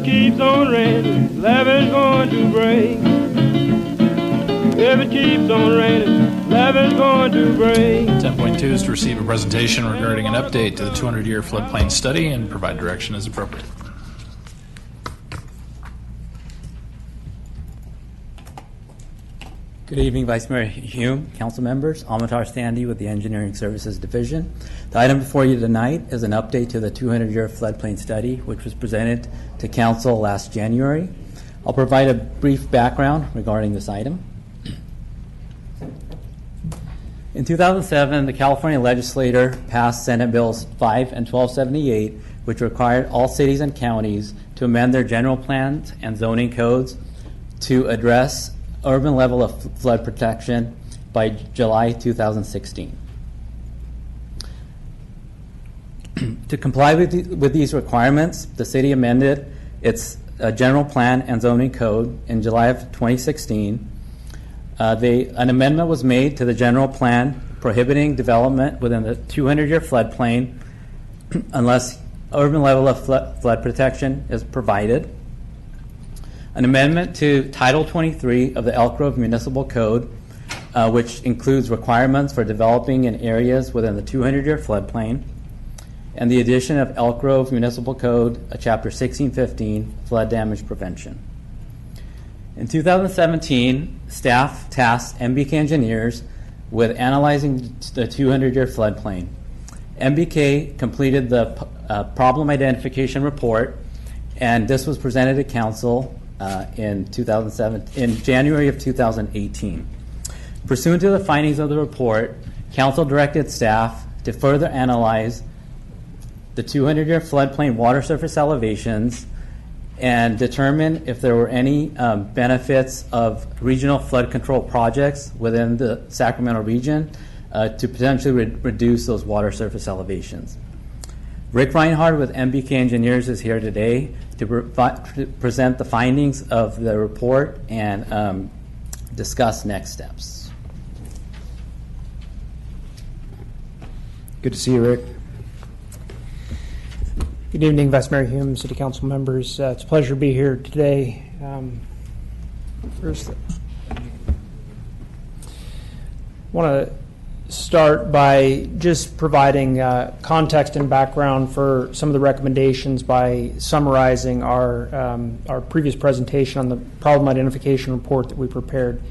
it keeps on raining, levee's going to break. If it keeps on raining, levee's going to break. 10.2 is to receive a presentation regarding an update to the 200-year floodplain study and provide direction as appropriate. Good evening, Vice Mayor Hume, council members. Amatar Sandy with the Engineering Services Division. The item before you tonight is an update to the 200-year floodplain study, which was presented to council last January. I'll provide a brief background regarding this item. In 2007, the California legislature passed Senate Bills 5 and 1278, which required all cities and counties to amend their general plans and zoning codes to address urban level of flood protection by July 2016. To comply with these requirements, the city amended its general plan and zoning code in July of 2016. An amendment was made to the general plan prohibiting development within the 200-year floodplain unless urban level of flood protection is provided. An amendment to Title 23 of the Elk Grove Municipal Code, which includes requirements for developing in areas within the 200-year floodplain, and the addition of Elk Grove Municipal Code, Chapter 1615, Flood Damage Prevention. In 2017, staff tasked MBK engineers with analyzing the 200-year floodplain. MBK completed the problem identification report, and this was presented to council in January of 2018. Pursuant to the findings of the report, council directed staff to further analyze the 200-year floodplain water surface elevations and determine if there were any benefits of regional flood control projects within the Sacramento region to potentially reduce those water surface elevations. Rick Reinhardt with MBK Engineers is here today to present the findings of the report and discuss next steps. Good to see you, Rick. Good evening, Vice Mayor Hume, City Council members. It's a pleasure to be here today. First, I want to start by just providing context and background for some of the recommendations by summarizing our previous presentation on the problem identification report that we prepared.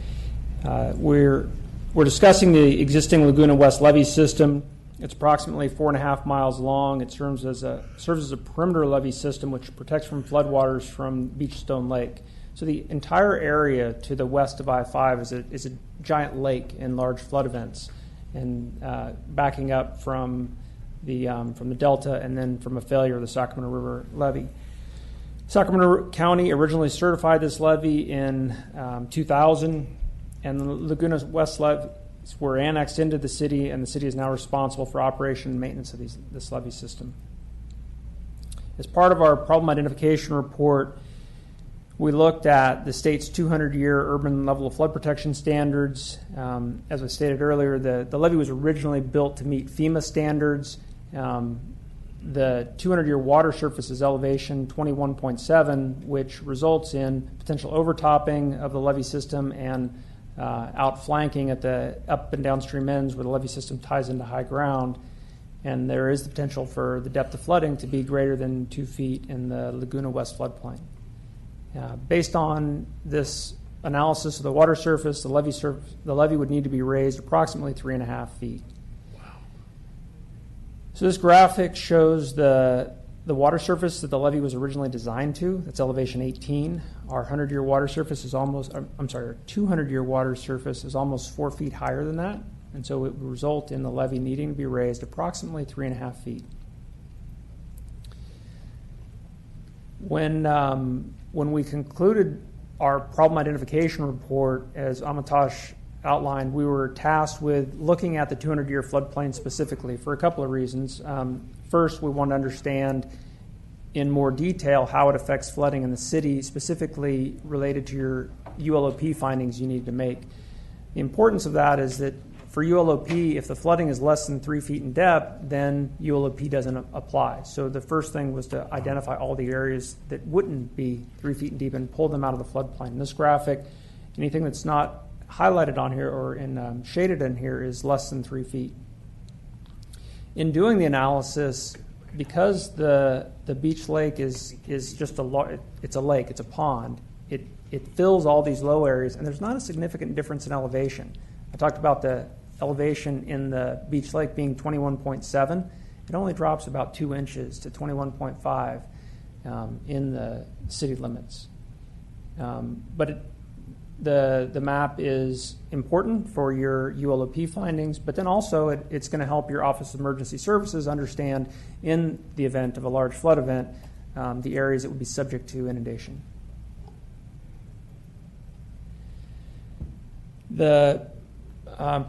We're discussing the existing Laguna West levee system. It's approximately 4.5 miles long. It serves as a perimeter levee system which protects from floodwaters from beach Stonelake. So the entire area to the west of I-5 is a giant lake in large flood events, and backing up from the delta and then from a failure of the Sacramento River levee. Sacramento County originally certified this levee in 2000, and the Laguna West levees were annexed into the city, and the city is now responsible for operation and maintenance of this levee system. As part of our problem identification report, we looked at the state's 200-year urban level of flood protection standards. As I stated earlier, the levee was originally built to meet FEMA standards. The 200-year water surface is elevation 21.7, which results in potential overtopping of the levee system and outflanking at the up and downstream ends where the levee system ties into high ground. And there is the potential for the depth of flooding to be greater than 2 feet in the Laguna West floodplain. Based on this analysis of the water surface, the levee would need to be raised approximately 3.5 feet. Wow. So this graphic shows the water surface that the levee was originally designed to. That's elevation 18. Our 200-year water surface is almost 4 feet higher than that, and so it would result in the levee needing to be raised approximately 3.5 feet. When we concluded our problem identification report, as Amitash outlined, we were tasked with looking at the 200-year floodplain specifically for a couple of reasons. First, we want to understand in more detail how it affects flooding in the city, specifically related to your ULOP findings you need to make. The importance of that is that For ULOP, if the flooding is less than 3 feet in depth, then ULOP doesn't apply. So the first thing was to identify all the areas that wouldn't be 3 feet deep and pull them out of the floodplain. In this graphic, anything that's not highlighted on here or shaded in here is less than 3 feet. In doing the analysis, because the beach lake is just it's a lake, it's a pond, it fills all these low areas, and there's not a significant difference in elevation. I talked about the elevation in the beach lake being 21.7. It only drops about 2 inches to 21.5 in the city limits. But the map is important for your ULOP findings, but then also it's going to help your Office of Emergency Services understand, in the event of a large flood event, the areas that would be subject to inundation. The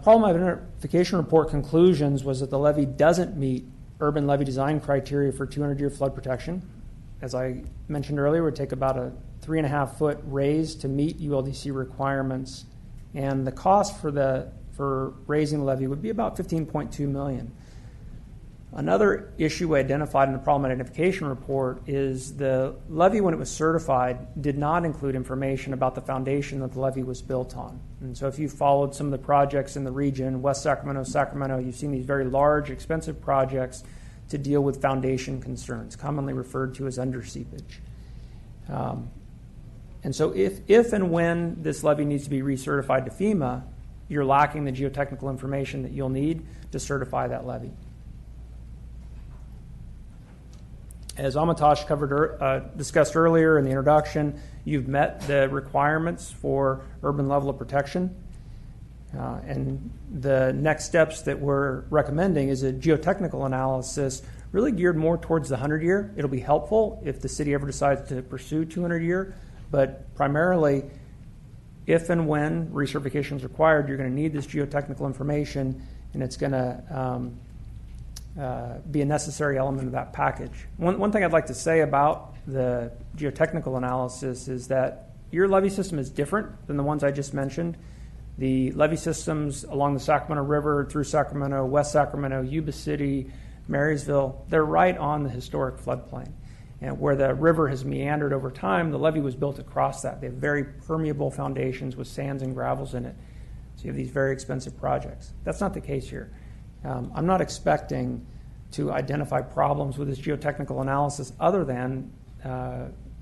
problem identification report conclusions was that the levee doesn't meet urban levee design criteria for 200-year flood protection. As I mentioned earlier, it would take about a 3.5-foot raise to meet ULDC requirements, and the cost for raising the levee would be about $15.2 million. Another issue we identified in the problem identification report is the levee, when it was certified, did not include information about the foundation that the levee was built on. And so if you followed some of the projects in the region, West Sacramento, you've seen these very large, expensive projects to deal with foundation concerns, commonly referred to as underseepage. And so if and when this levee needs to be recertified to FEMA, you're lacking the geotechnical information that you'll need to certify that levee. As Amitash discussed earlier in the introduction, you've met the requirements for urban level of protection. And the next steps that we're recommending is a geotechnical analysis really geared more towards the 100-year. It'll be helpful if the city ever decides to pursue 200-year, but primarily if and when recertification is required, you're going to need this geotechnical information, and it's going to be a necessary element of that package. One thing I'd like to say about the geotechnical analysis is that your levee system is different than the ones I just mentioned. The levee systems along the Sacramento River, through Sacramento, West Sacramento, Yuba City, Marysville, they're right on the historic floodplain. And where the river has meandered over time, the levee was built across that. They have very permeable foundations with sands and gravels in it. So you have these very expensive projects. That's not the case here. I'm not expecting to identify problems with this geotechnical analysis other than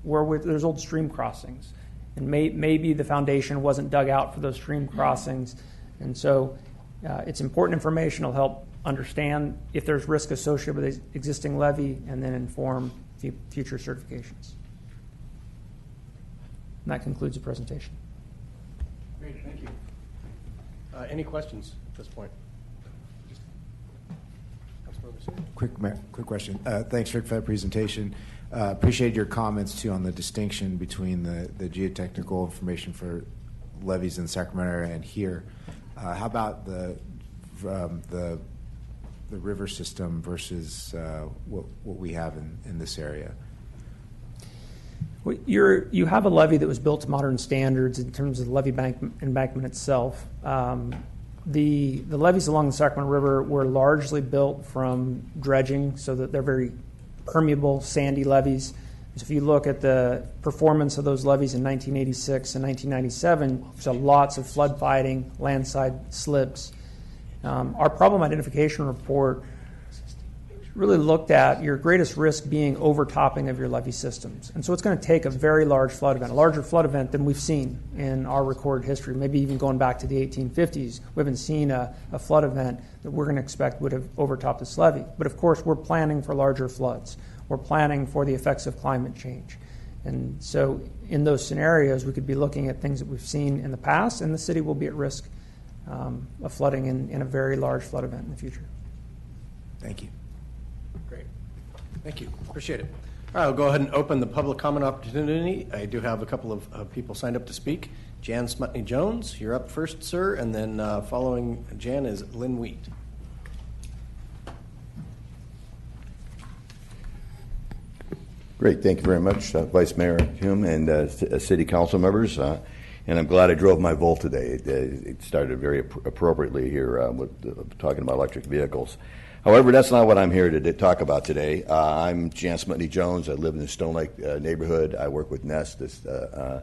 where there's old stream crossings. And maybe the foundation wasn't dug out for those stream crossings. And so it's important information. It'll help understand if there's risk associated with the existing levee and then inform future certifications. And that concludes the presentation. Great, thank you. Any questions at this point? Quick question. Thanks, Rick, for that presentation. Appreciate your comments, too, on the distinction between the geotechnical information for levees in Sacramento area and here. How about the river system versus what we have in this area? Well, you have a levee that was built to modern standards in terms of the levee embankment itself. The levees along the Sacramento River were largely built from dredging, so that they're very permeable, sandy levees. So if you look at the performance of those levees in 1986 and 1997, so lots of flood fighting, landslide slips. Our problem identification report really looked at your greatest risk being overtopping of your levee systems. And so it's going to take a very large flood event, a larger flood event than we've seen in our recorded history, maybe even going back to the 1850s. We haven't seen a flood event that we're going to expect would have overtopped this levee. But of course, we're planning for larger floods. We're planning for the effects of climate change. And so in those scenarios, we could be looking at things that we've seen in the past, and the city will be at risk of flooding in a very large flood event in the future. Thank you. Great. Thank you. Appreciate it. All right, I'll go ahead and open the public comment opportunity. I do have a couple of people signed up to speak. Jan Smutney-Jones, you're up first, sir, and then following Jan is Lynn Wheat. Great. Thank you very much, Vice Mayor Hume and City Council members. and I'm glad I drove my Volt today. It started very appropriately here with talking about electric vehicles. However, that's not what I'm here to talk about today. I'm Jan Smutney-Jones. I live in the Stonelake neighborhood. I work with NEST, the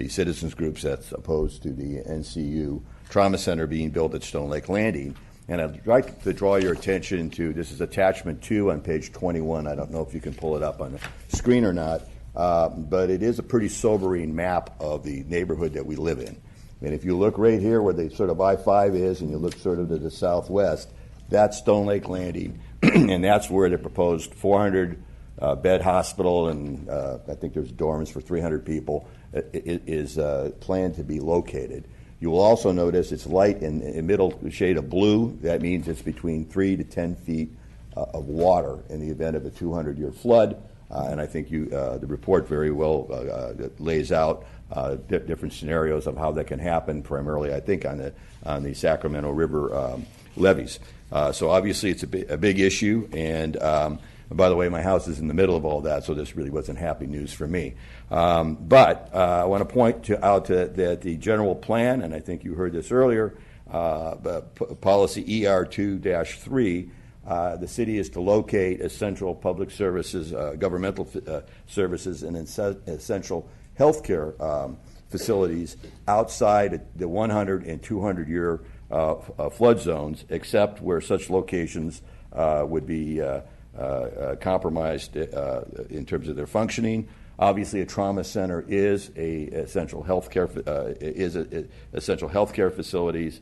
citizens groups that's opposed to the NCU Trauma Center being built at Stonelake Landing. And I'd like to draw your attention to, this is attachment 2 on page 21. I don't know if you can pull it up on the screen or not, but it is a pretty sobering map of the neighborhood that we live in. And if you look right here where the sort of I-5 is, and you look sort of to the southwest, that's Stonelake Landing, and that's where the proposed 400 bed hospital, and I think there's dorms for 300 people, is planned to be located. You will also notice it's light in the middle shade of blue. That means it's between 3 to 10 feet of water in the event of a 200-year flood. And I think the report very well lays out different scenarios of how that can happen, primarily, I think, on the Sacramento River levees. So obviously it's a big issue, and by the way, my house is in the middle of all that, so this really wasn't happy news for me. But I want to point out that the general plan, and I think you heard this earlier, policy ER2-3, the city is to locate essential public services, governmental services, and essential healthcare facilities outside the 100 and 200-year flood zones, except where such locations would be compromised in terms of their functioning. Obviously, a trauma center is essential healthcare facilities.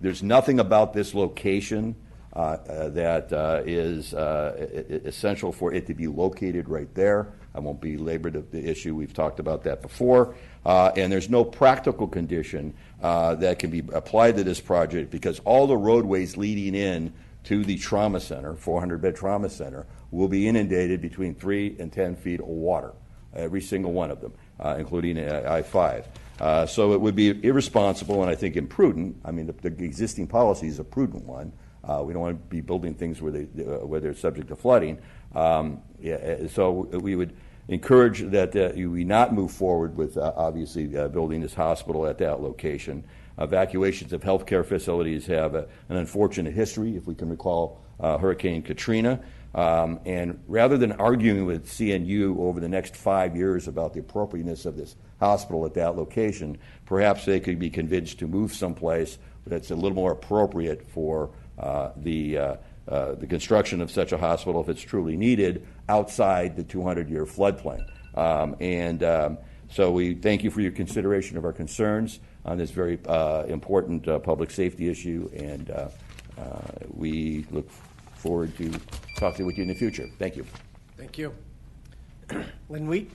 There's nothing about this location that is essential for it to be located right there. I won't belabor the issue. We've talked about that before. And there's no practical condition that can be applied to this project because all the roadways leading in to the trauma center, 400-bed trauma center, will be inundated between 3 and 10 feet of water, every single one of them, including I-5. So it would be irresponsible and I think imprudent. I mean, the existing policy is a prudent one. We don't want to be building things where they're subject to flooding. So we would encourage that we not move forward with obviously building this hospital at that location. Evacuations of healthcare facilities have an unfortunate history, if we can recall Hurricane Katrina. And rather than arguing with CNU over the next 5 years about the appropriateness of this hospital at that location, perhaps they could be convinced to move someplace that's a little more appropriate for the construction of such a hospital, if it's truly needed, outside the 200-year floodplain. So we thank you for your consideration of our concerns on this very important public safety issue, and we look forward to talking with you in the future. Thank you. Thank you. Lynn Wheat.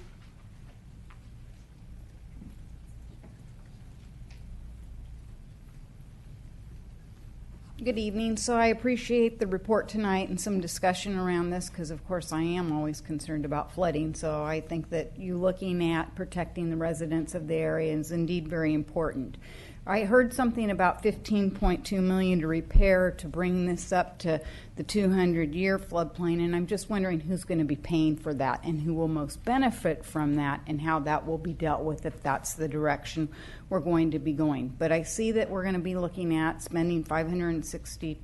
Good evening. So I appreciate the report tonight and some discussion around this because, of course, I am always concerned about flooding. So I think that you looking at protecting the residents of the area is indeed very important. I heard something about $15.2 million to repair to bring this up to the 200-year floodplain, and I'm just wondering who's going to be paying for that and who will most benefit from that and how that will be dealt with if that's the direction we're going to be going. But I see that we're going to be looking at spending $560,000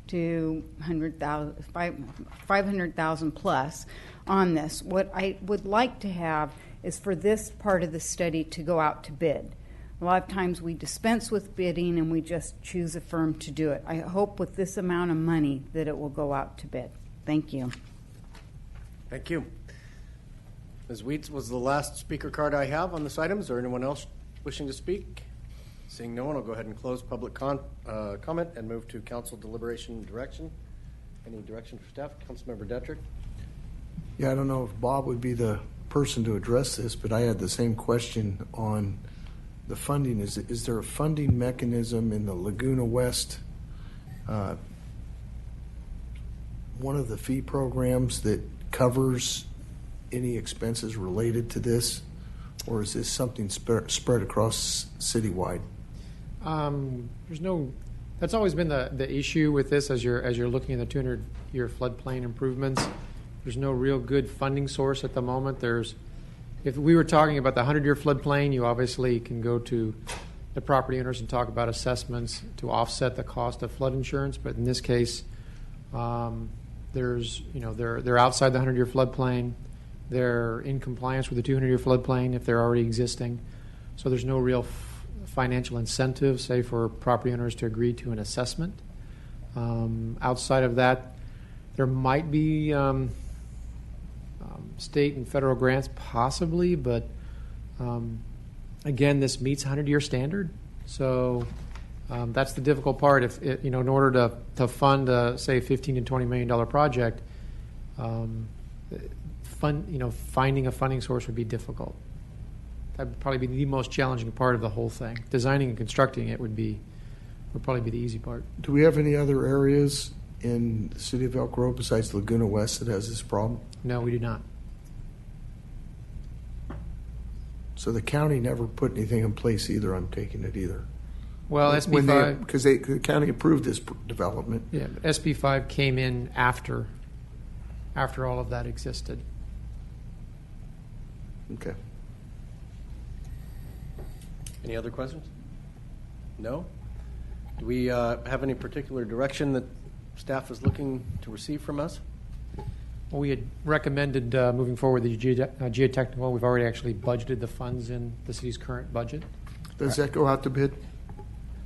to $500,000 plus on this. What I would like to have is for this part of the study to go out to bid. A lot of times we dispense with bidding and we just choose a firm to do it. I hope with this amount of money that it will go out to bid. Thank you. Thank you. Ms. Wheats was the last speaker card I have on this item. Is there anyone else wishing to speak? Seeing no one, I'll go ahead and close public comment and move to council deliberation and direction. Any direction for staff? Councilmember Detrick? Yeah, I don't know if Bob would be the person to address this, but I had the same question on the funding. Is there a funding mechanism in the Laguna West, one of the fee programs that covers any expenses related to this, or is this something spread across citywide? There's no. That's always been the issue with this as you're looking at the 200-year floodplain improvements. There's no real good funding source at the moment. There's if we were talking about the 100-year floodplain, you obviously can go to the property owners and talk about assessments to offset the cost of flood insurance. But in this case, there's, they're outside the 100-year floodplain. They're in compliance with the 200-year floodplain if they're already existing. So there's no real financial incentive, say, for property owners to agree to an assessment. Outside of that, there might be state and federal grants possibly, but again, this meets 100-year standard. So that's the difficult part. If it, in order to fund say $15 to $20 million project, finding a funding source would be difficult. That would probably be the most challenging part of the whole thing. Designing and constructing it would probably be the easy part. Do we have any other areas in the city of Elk Grove besides Laguna West that has this problem? No, we do not. So the county never put anything in place either, I'm taking it either. Well, SB 5... Because the county approved this development. Yeah, SB 5 came in after all of that existed. Okay. Any other questions? No? Do we have any particular direction that staff is looking to receive from us? Well, we had recommended moving forward the geotechnical. We've already actually budgeted the funds in the city's current budget. Does that go out to bid?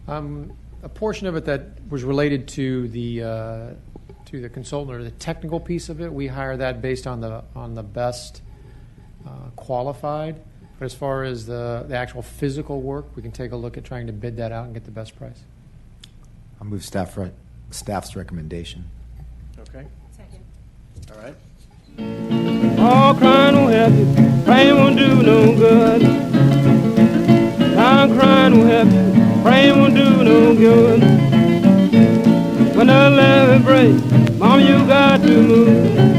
A portion of it that was related to the consultant or the technical piece of it, we hire that based on the best qualified. But as far as the actual physical work, we can take a look at trying to bid that out and get the best price. I'll move staff's recommendation. Okay. Second. All right. All crying won't help you, praying won't do no good. I'm crying won't help you, praying won't do no good. When the levee breaks, Mama, you got to move.